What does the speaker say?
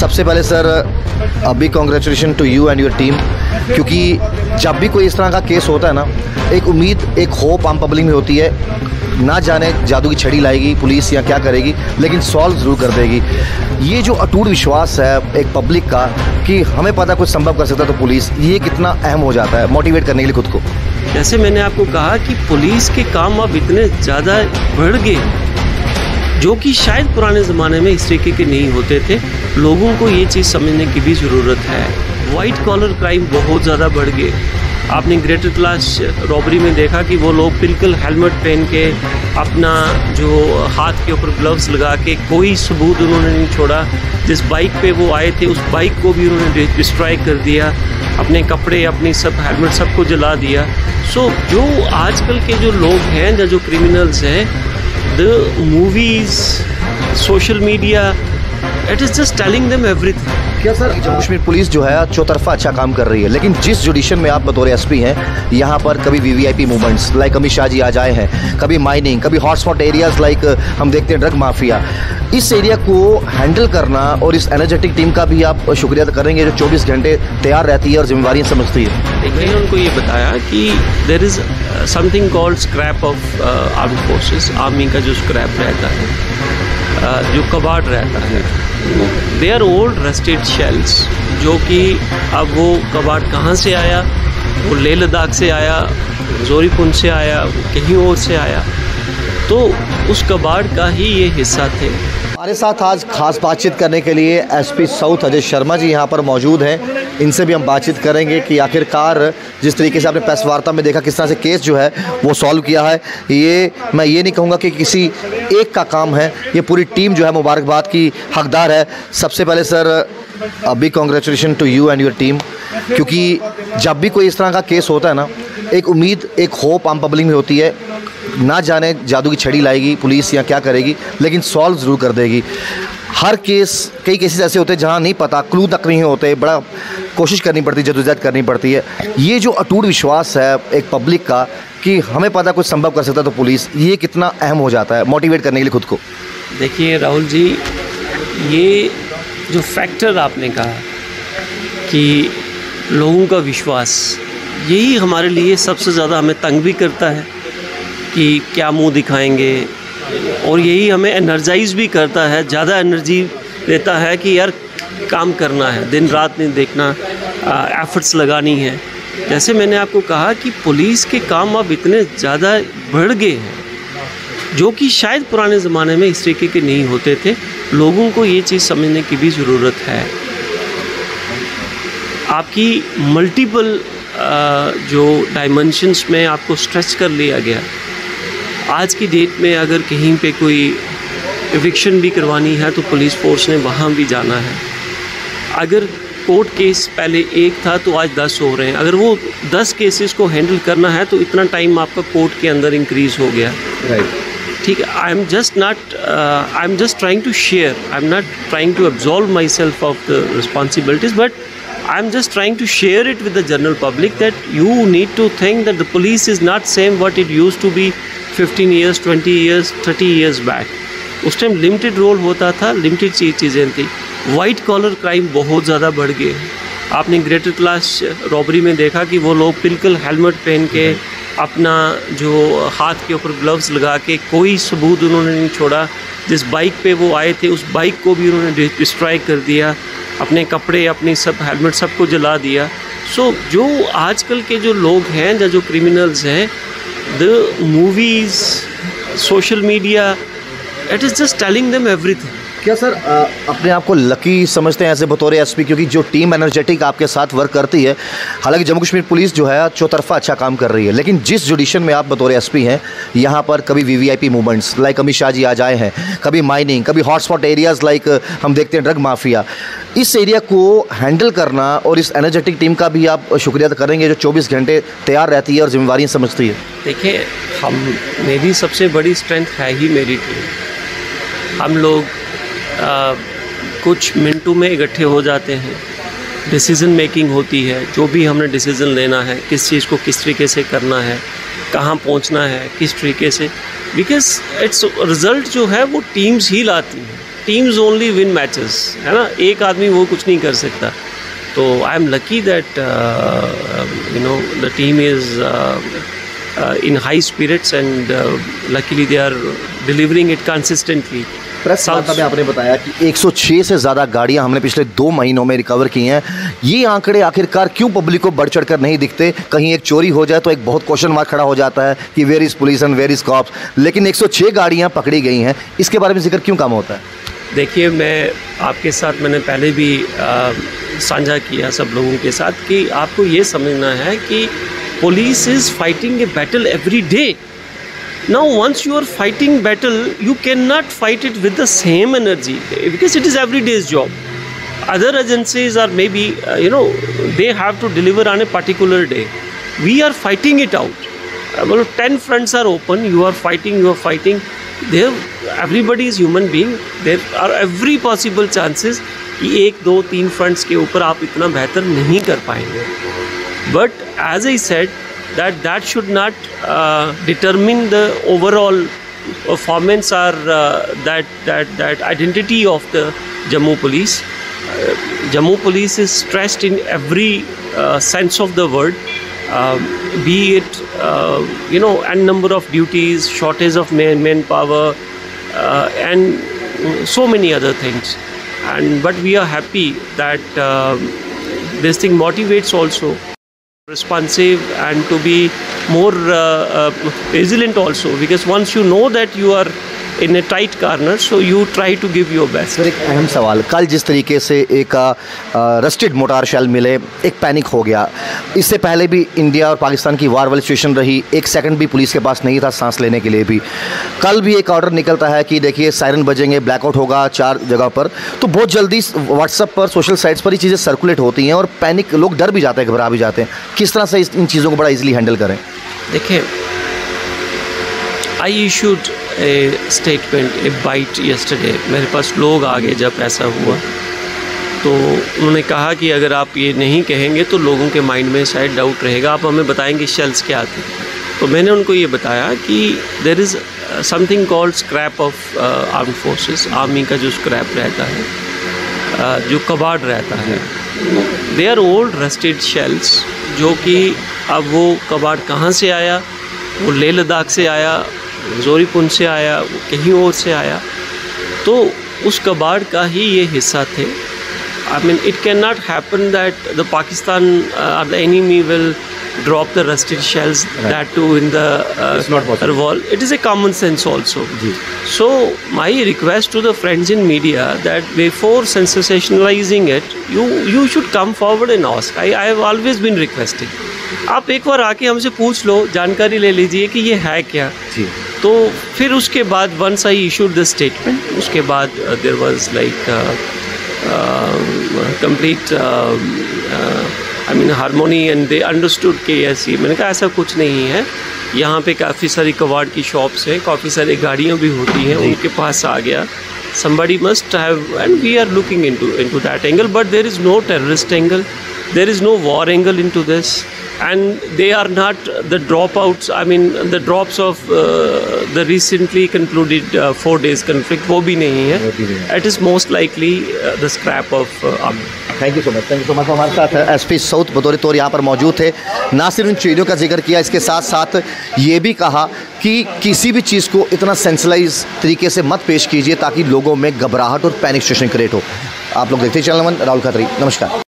सबसे पहले सर अभी congratulation to you and your team, क्योंकि जब भी कोई इस तरह का केस होता है ना, एक उम्मीद, एक होप आम पब्लिक में होती है। ना जाने जादू की छड़ी लाएगी पुलिस या क्या करेगी, लेकिन सॉल्व ज़रूर कर देगी। ये जो अटूट विश्वास है एक पब्लिक का कि हमें पता कुछ संभव कर सकता है तो पुलिस, ये कितना अहम हो जाता है मोटिवेट करने के लिए खुद को। जैसे मैंने आपको कहा कि पुलिस के काम अब इतने ज़्यादा बढ़ गए जो कि शायद पुराने ज़माने में इस तरीके के नहीं होते थे। लोगों को ये चीज़ समझने की भी ज़रूरत है। वाइट कॉलर क्राइम बहुत ज़्यादा बढ़ गए। आपने ग्रेटर क्लास रॉबरी में देखा कि वो लोग बिल्कुल हेलमेट पहन के, अपना जो हाथ के ऊपर ग्लव्स लगा के, कोई सबूत उन्होंने नहीं छोड़ा। जिस बाइक पे वो आए थे उस बाइक को भी उन्होंने डिस्ट्रॉय कर दिया, अपने कपड़े, अपनी सब हेलमेट सबको जला दिया। सो जो आजकल के जो लोग हैं या जो क्रिमिनल्स हैं, the movies, social media, it is just telling them everything. क्या सर जम्मू कश्मीर पुलिस जो है चौतरफा अच्छा काम कर रही है, लेकिन जिस जुडिशन में आप बतौर एसपी हैं, यहाँ पर कभी VVIP movements like Amit Shah ji आज आए हैं, कभी माइनिंग, कभी हॉटस्पॉट एरियाज लाइक हम देखते हैं ड्रग माफिया, इस एरिया को हैंडल करना और इस एनर्जेटिक टीम का भी आप शुक्रिया करेंगे जो 24 घंटे तैयार रहती है और जिम्मेवारियाँ समझती है। देखिए, उनको ये बताया कि there is something called scrap of arm forces. Army का जो स्क्रैप रहता है, जो कबाड़ रहता है, they are old rusted shells, जो कि अब वो कबाड़ कहाँ से आया, वो लेह लद्दाख से आया, जोरीपुंज से आया, कहीं और से आया, तो उस कबाड़ का ही ये हिस्सा थे। हमारे साथ आज खास बातचीत करने के लिए एसपी साउथ अजय शर्मा जी यहाँ पर मौजूद हैं। इनसे भी हम बातचीत करेंगे कि आखिरकार जिस तरीके से आपने प्रेस वार्ता में देखा किस तरह से केस जो है वो सॉल्व किया है, ये मैं ये नहीं कहूँगा कि किसी एक का काम है, ये पूरी टीम जो है मुबारकबाद की हकदार है। सबसे पहले सर अभी congratulation to you and your team, क्योंकि जब भी कोई इस तरह का केस होता है ना, एक उम्मीद, एक होप आम पब्लिक में होती है। ना जाने जादू की छड़ी लाएगी पुलिस या क्या करेगी, लेकिन सॉल्व ज़रूर कर देगी। हर केस, कई केसेस ऐसे होते हैं जहाँ नहीं पता, क्लू तक नहीं होते, बड़ा कोशिश करनी पड़ती है, जद्दोजहद करनी पड़ती है। ये जो अटूट विश्वास है एक पब्लिक का कि हमें पता कुछ संभव कर सकता है तो पुलिस, ये कितना अहम हो जाता है मोटिवेट करने के लिए खुद को। देखिए राहुल जी, ये जो फैक्टर आपने कहा कि लोगों का विश्वास, यही हमारे लिए सबसे ज़्यादा हमें तंग भी करता है कि क्या मुंह दिखाएंगे, और यही हमें एनर्जाइज भी करता है, ज़्यादा एनर्जी देता है कि यार काम करना है, दिन रात नहीं देखना, एफर्ट्स लगानी है। जैसे मैंने आपको कहा कि पुलिस के काम अब इतने ज़्यादा बढ़ गए हैं जो कि शायद पुराने ज़माने में इस तरीके के नहीं होते थे। लोगों को ये चीज़ समझने की भी ज़रूरत है। आपकी मल्टीपल जो डायमेंशंस में आपको स्ट्रेच कर लिया गया। आज की डेट में अगर कहीं पे कोई एविक्शन भी करवानी है तो पुलिस फोर्स ने वहाँ भी जाना है। अगर कोर्ट केस पहले एक था तो आज 10 हो रहे हैं। अगर वो 10 केसेस को हैंडल करना है तो इतना टाइम आपका कोर्ट के अंदर इंक्रीज हो गया। ठीक है, I am just trying to share, I am not trying to absolve myself of the responsibilities, but I am just trying to share it with the general public that you need to think that the police is not same what it used to be 15 years, 20 years, 30 years back. उस time limited role होता था, limited चीज़ें थी। White collar crime बहुत ज़्यादा बढ़ गए। आपने ग्रेटर क्लास रॉबरी में देखा कि वो लोग बिल्कुल हेलमेट पहन के, अपना जो हाथ के ऊपर ग्लव्स लगा के, कोई सबूत उन्होंने नहीं छोड़ा। जिस बाइक पे वो आए थे उस बाइक को भी उन्होंने डिस्ट्रॉय कर दिया, अपने कपड़े, अपनी सब हेलमेट सबको जला दिया। सो जो आजकल के जो लोग हैं या जो क्रिमिनल्स हैं, the movies, social media, it is just telling them everything. क्या सर अपने आप को लकी समझते हैं ऐसे बतौर एसपी, क्योंकि जो टीम एनर्जेटिक आपके साथ वर्क करती है, हालांकि जम्मू कश्मीर पुलिस जो है चौतरफा अच्छा काम कर रही है, लेकिन जिस जुडिशन में आप बतौर एसपी हैं, यहाँ पर कभी VVIP movements like Amit Shah ji आज आए हैं, कभी माइनिंग, कभी हॉटस्पॉट एरियाज लाइक हम देखते हैं ड्रग माफिया, इस एरिया को हैंडल करना और इस एनर्जेटिक टीम का भी आप शुक्रिया करेंगे जो 24 घंटे तैयार रहती है और जिम्मेवारियाँ समझती है। देखिए, मेरी सबसे बड़ी स्ट्रेंथ है ही मेरी टीम। हम लोग कुछ मिनटों में इकट्ठे हो जाते हैं, डिसीज़न मेकिंग होती है, जो भी हमने डिसीज़न लेना है, किस चीज़ को किस तरीके से करना है, कहाँ पहुँचना है, किस तरीके से, बिकॉज इट्स रिज़ल्ट जो है वो टीम्स ही लाती हैं। टीम्स ओनली विन मैचेस, है ना, एक आदमी वो कुछ नहीं कर सकता। तो I am lucky that you know the team is in high spirits and luckily they are delivering it consistently. Press वार्ता में आपने बताया कि 106 से ज़्यादा गाड़ियां हमने पिछले 2 महीनों में रिकवर की हैं। ये आंकड़े आखिरकार क्यों पब्लिक को बढ़ चढ़कर नहीं दिखते? कहीं एक चोरी हो जाए तो एक बहुत क्वेश्चन मार्क खड़ा हो जाता है कि where is police and where is cops, लेकिन 106 गाड़ियाँ पकड़ी गई हैं, इसके बारे में जिक्र क्यों कम होता है? देखिए, मैं आपके साथ मैंने पहले भी साझा किया सब लोगों के साथ कि आपको ये समझना है कि police is fighting a battle every day. Now once you are fighting battle, you cannot fight it with the same energy because it is every day's job. Other agencies are maybe you know, they have to deliver on a particular day. We are fighting it out. Well, 10 fronts are open, you are fighting. There everybody is human being. There are every possible chances कि 1, 2, 3 fronts के ऊपर आप इतना बेहतर नहीं कर पाएंगे। But as I said, that should not determine the overall performance or that identity of the Jammu Police. Jammu Police is stressed in every sense of the word, be it you know, and number of duties, shortage of manpower, and so many other things. But we are happy that this thing motivates also responsive and to be more resilient also, because once you know that you are in a tight corner, so you try to give your best. Sir, एक अहम सवाल, कल जिस तरीके से एक rusted motor shell मिले, एक पैनिक हो गया। इससे पहले भी इंडिया और पाकिस्तान की वार वाली सिचुएशन रही, एक सेकंड भी पुलिस के पास नहीं था सांस लेने के लिए भी। कल भी एक ऑर्डर निकलता है कि देखिए सायरन बजेंगे, ब्लैकआउट होगा 4 जगह पर, तो बहुत जल्दी व्हाट्सएप पर, सोशल साइट्स पर ये चीज़ें सर्कुलेट होती हैं और पैनिक, लोग डर भी जाते हैं, घबरा भी जाते हैं। किस तरह से इन चीज़ों को बड़ा ईजिली हैंडल करें? देखिए, I issued a statement, a bite yesterday. मेरे पास लोग आ गए जब ऐसा हुआ, तो उन्होंने कहा कि अगर आप ये नहीं कहेंगे तो लोगों के माइंड में शायद डाउट रहेगा, आप हमें बताएंगे शेल्स क्या आते हैं। तो मैंने उनको ये बताया कि there is something called scrap of armed forces. Army का जो स्क्रैप रहता है, जो कबाड़ रहता है, they are old rusted shells, जो कि अब वो कबाड़ कहाँ से आया, वो लेह लद्दाख से आया, जोरीपुंज से आया, वो कहीं और से आया, तो उस कबाड़ का ही ये हिस्सा थे। I mean, it cannot happen that the Pakistan or the enemy will drop the rusted shells, right, that too in the it's not possible. wall. It is a common sense also. Ji. So my request to the friends in media that before sensationalizing it, you should come forward and ask. I have always been requesting. आप एक बार आके हमसे पूछ लो, जानकारी ले लीजिए कि ये है क्या। जी. तो फिर उसके बाद once I issued the statement, उसके बाद there was like complete I mean harmony and they understood कि ऐसी, मैंने कहा ऐसा कुछ नहीं है, यहाँ पे काफ़ी सारी कबाड़ की शॉप्स हैं, काफ़ी सारी गाड़ियाँ भी होती हैं, उनके पास आ गया, somebody must have, and we are looking into that angle, but there is no terrorist angle, there is no war angle into this, and they are not the dropouts, I mean the drops of the recently concluded 4 days conflict, वो भी नहीं है, it is most likely the scrap of army. Thank you so much. हमारे साथ SP south बतौर तौर यहाँ पर मौजूद थे। ना सिर्फ इन चीज़ों का जिक्र किया, इसके साथ साथ ये भी कहा कि किसी भी चीज़ को इतना सेंसलाइज तरीके से मत पेश कीजिए ताकि लोगों में घबराहट और पैनिक सिचुएशन क्रिएट हो। आप लोग देखते हैं चैनल 1, राहुल खत्री, नमस्कार।